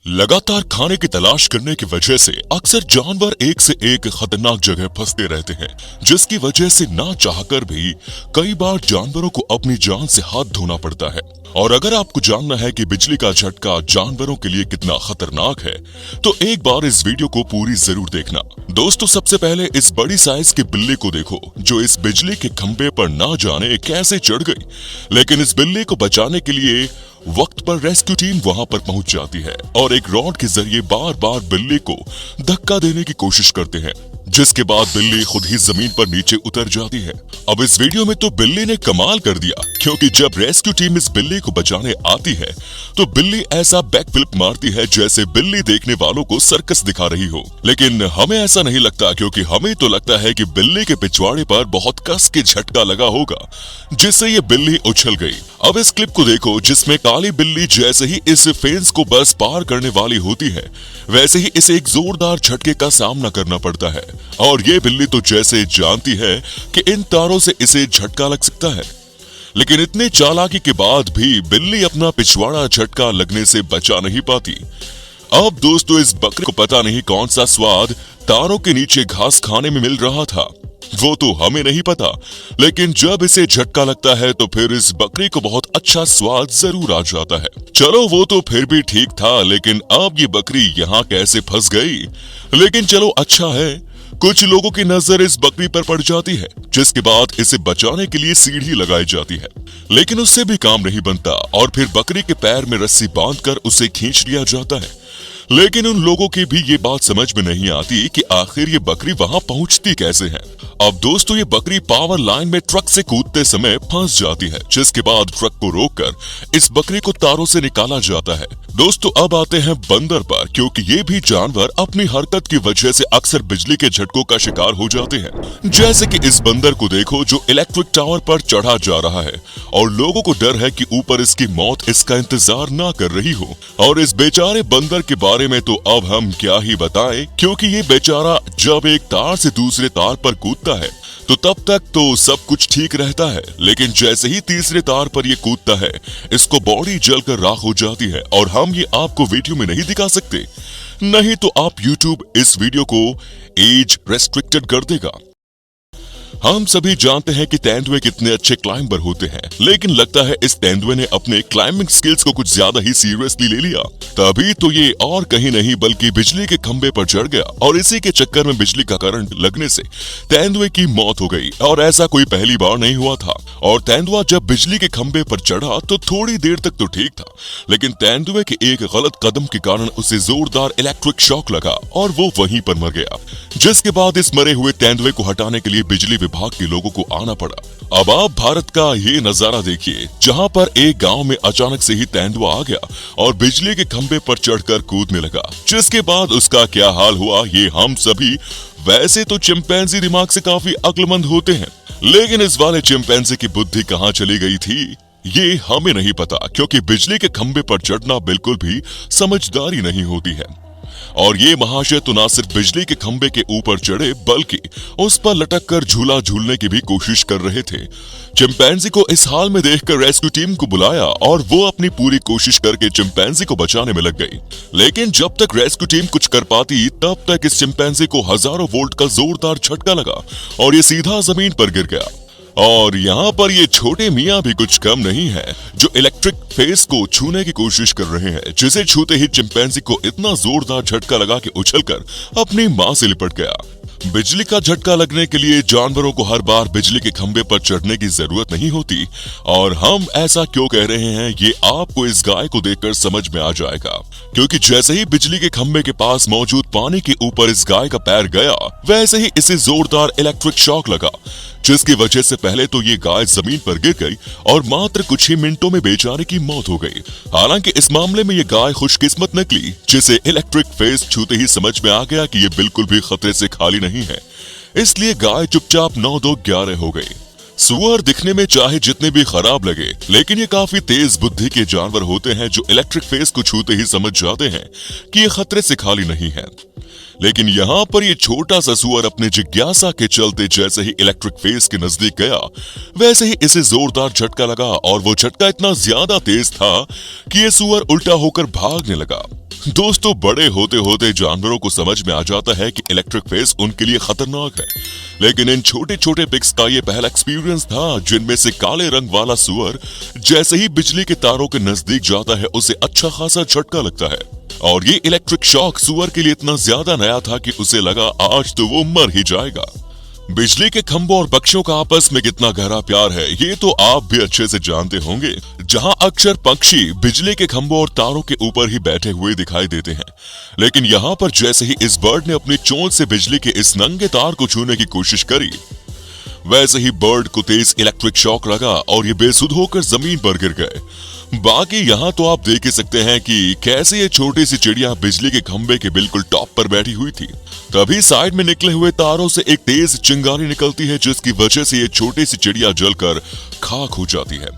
लगातार खाने की तलाश करने की वजह से अक्सर जानवर एक से एक खतरनाक जगह फंसते रहते हैं, जिसकी वजह से ना चाहकर भी कई बार जानवरों को अपनी जान से हाथ धोना पड़ता है। और अगर आपको जानना है कि बिजली का झटका जानवरों के लिए कितना खतरनाक है, तो एक बार इस वीडियो को पूरी जरूर देखना। दोस्तों, सबसे पहले इस बड़ी साइज की बिल्ली को देखो, जो इस बिजली के खंभे पर ना जाने कैसे चढ़ गई। लेकिन इस बिल्ली को बचाने के लिए वक्त पर रेस्क्यू टीम वहां पर पहुंच जाती है और एक रॉड के जरिए बार बार बिल्ली को धक्का देने की कोशिश करते हैं, जिसके बाद बिल्ली खुद ही जमीन पर नीचे उतर जाती है। अब इस वीडियो में तो बिल्ली ने कमाल कर दिया, क्योंकि जब रेस्क्यू टीम इस बिल्ली को बचाने आती है तो बिल्ली ऐसा बैक फ्लिप मारती है जैसे बिल्ली देखने वालों को सर्कस दिखा रही हो। लेकिन हमें ऐसा नहीं लगता, क्योंकि हमें तो लगता है कि बिल्ली के पिछवाड़े पर बहुत कस के झटका लगा होगा, जिससे ये बिल्ली उछल गई। अब इस क्लिप को देखो, जिसमें काली बिल्ली जैसे ही इस फेंस को बस पार करने वाली होती है, वैसे ही इसे एक जोरदार झटके का सामना करना पड़ता है। और ये बिल्ली तो जैसे जानती है कि इन तारों से इसे झटका लग सकता है, लेकिन इतने चालाकी के बाद भी बिल्ली अपना पिछवाड़ा झटका लगने से बचा नहीं पाती। अब दोस्तों, इस बकरी को पता नहीं कौन सा स्वाद तारों के नीचे घास खाने में मिल रहा था, वो तो हमें नहीं पता। लेकिन जब इसे झटका लगता है तो फिर इस बकरी को बहुत अच्छा स्वाद जरूर आ जाता है। चलो, वो तो फिर भी ठीक था, लेकिन अब ये बकरी यहाँ कैसे फंस गई? लेकिन चलो, अच्छा है, कुछ लोगों की नजर इस बकरी पर पड़ जाती है, जिसके बाद इसे बचाने के लिए सीढ़ी लगाई जाती है। लेकिन उससे भी काम नहीं बनता और फिर बकरी के पैर में रस्सी बांधकर उसे खींच लिया जाता है। लेकिन उन लोगों की भी ये बात समझ में नहीं आती कि आखिर ये बकरी वहां पहुंचती कैसे है। अब दोस्तों, ये बकरी पावर लाइन में ट्रक से कूदते समय फंस जाती है, जिसके बाद ट्रक को रोककर इस बकरी को तारों से निकाला जाता है। दोस्तों, अब आते हैं बंदर पर, क्योंकि ये भी जानवर अपनी हरकत की वजह से अक्सर बिजली के झटकों का शिकार हो जाते हैं। जैसे कि इस बंदर को देखो, जो इलेक्ट्रिक टावर पर चढ़ा जा रहा है और लोगों को डर है कि ऊपर इसकी मौत इसका इंतजार ना कर रही हो। और इस बेचारे बंदर के बारे में तो अब हम क्या ही बताएं, क्योंकि ये बेचारा जब एक तार से दूसरे तार पर कूदता है तो तब तक तो सब कुछ ठीक रहता है, लेकिन जैसे ही तीसरे तार पर ये कूदता है, इसको बॉडी जलकर राख हो जाती है। और हम ये आपको वीडियो में नहीं दिखा सकते, नहीं तो आप YouTube इस वीडियो को एज रेस्ट्रिक्टेड कर देगा। हम सभी जानते हैं कि तेंदुए कितने अच्छे क्लाइंबर होते हैं, लेकिन लगता है इस तेंदुए ने अपने क्लाइंबिंग स्किल्स को कुछ ज्यादा ही सीरियसली ले लिया। तभी तो ये और कहीं नहीं बल्कि बिजली के खंभे पर चढ़ गया और इसी के चक्कर में बिजली का करंट लगने से तेंदुए की मौत हो गई। और ऐसा कोई पहली बार नहीं हुआ था। और तेंदुआ जब बिजली के खंभे पर चढ़ा तो थोड़ी देर तक तो ठीक था, लेकिन तेंदुए के एक गलत कदम के कारण उसे जोरदार इलेक्ट्रिक शॉक लगा और वो वहीं पर मर गया, जिसके बाद इस मरे हुए तेंदुए को हटाने के लिए बिजली विभाग के लोगों को आना पड़ा। अब आप भारत का ये नजारा देखिए, जहां पर एक गांव में अचानक से ही तेंदुआ आ गया और बिजली के खंभे पर चढ़कर कूदने लगा, जिसके बाद उसका क्या हाल हुआ ये हम सभी, वैसे तो चिंपैंजी दिमाग से काफी अक्लमंद होते हैं, लेकिन इस वाले चिंपैंजी की बुद्धि कहां चली गई थी ये हमें नहीं पता, क्योंकि बिजली के खंभे पर चढ़ना बिल्कुल भी समझदारी नहीं होती है। और ये महाशय तो ना सिर्फ बिजली के खंभे के ऊपर चढ़े, बल्कि उस पर लटक कर झूला झूलने की भी कोशिश कर रहे थे। चिंपैंजी को इस हाल में देखकर रेस्क्यू टीम को बुलाया और वो अपनी पूरी कोशिश करके चिंपैंजी को बचाने में लग गई। लेकिन जब तक रेस्क्यू टीम कुछ कर पाती, तब तक इस चिंपैंजी को हजारों वोल्ट का जोरदार झटका लगा और ये सीधा जमीन पर गिर गया। और यहाँ पर ये छोटे मियाँ भी कुछ कम नहीं है, जो इलेक्ट्रिक फेस को छूने की कोशिश कर रहे हैं, जिसे छूते ही चिंपैंजी को इतना जोरदार झटका लगा कि उछलकर अपनी माँ से लिपट गया। बिजली का झटका लगने के लिए जानवरों को हर बार बिजली के खंभे पर चढ़ने की जरूरत नहीं होती। और हम ऐसा क्यों कह रहे हैं ये आपको इस गाय को देखकर समझ में आ जाएगा, क्योंकि जैसे ही बिजली के खंभे के पास मौजूद पानी के ऊपर इस गाय का पैर गया, वैसे ही इसे जोरदार इलेक्ट्रिक शॉक लगा, जिसकी वजह से पहले तो ये गाय जमीन पर गिर गई और मात्र कुछ ही मिनटों में बेचारे की मौत हो गई। हालांकि इस मामले में ये गाय खुशकिस्मत निकली, जिसे इलेक्ट्रिक फेस छूते ही समझ में आ गया कि ये बिल्कुल भी खतरे से खाली नहीं है, इसलिए गाय चुपचाप 9-2-11 हो गई। सुअर दिखने में चाहे जितने भी खराब लगे, लेकिन ये काफी तेज बुद्धि के जानवर होते हैं जो इलेक्ट्रिक फेस को छूते ही समझ जाते हैं कि ये खतरे से खाली नहीं है। लेकिन यहाँ पर ये छोटा सा सुअर अपने जिज्ञासा के चलते जैसे ही इलेक्ट्रिक फेस के नजदीक गया, वैसे ही इसे जोरदार झटका लगा और वो झटका इतना ज्यादा तेज था कि ये सुअर उल्टा होकर भागने लगा। दोस्तों, बड़े होते होते जानवरों को समझ में आ जाता है कि इलेक्ट्रिक फेस उनके लिए खतरनाक है, लेकिन इन छोटे छोटे पिग्स का ये पहला एक्सपीरियंस था जिनमें से काले रंग वाला सुअर जैसे ही बिजली के तारों के नजदीक जाता है उसे अच्छा खासा झटका लगता है। और ये इलेक्ट्रिक शॉक सुअर के लिए इतना ज्यादा नया था कि उसे लगा आज तो वो मर ही जाएगा। बिजली के खंभों और पक्षियों का आपस में कितना गहरा प्यार है ये तो आप भी अच्छे से जानते होंगे। जहां अक्सर पक्षी बिजली के खंभों और तारों के ऊपर ही बैठे हुए दिखाई देते हैं, लेकिन यहाँ पर जैसे ही इस बर्ड ने अपनी चोंच से बिजली के इस नंगे तार को छूने की कोशिश करी, वैसे ही बर्ड को तेज इलेक्ट्रिक शॉक लगा और ये बेसुध होकर जमीन पर गिर गए। बाकी यहाँ तो आप देख ही सकते हैं कि कैसे ये छोटी सी चिड़िया बिजली के खंभे के बिल्कुल टॉप पर बैठी हुई थी। तभी साइड में निकले हुए तारों से एक तेज चिंगारी निकलती है जिसकी वजह से ये छोटी सी चिड़िया जलकर खाक हो जाती है।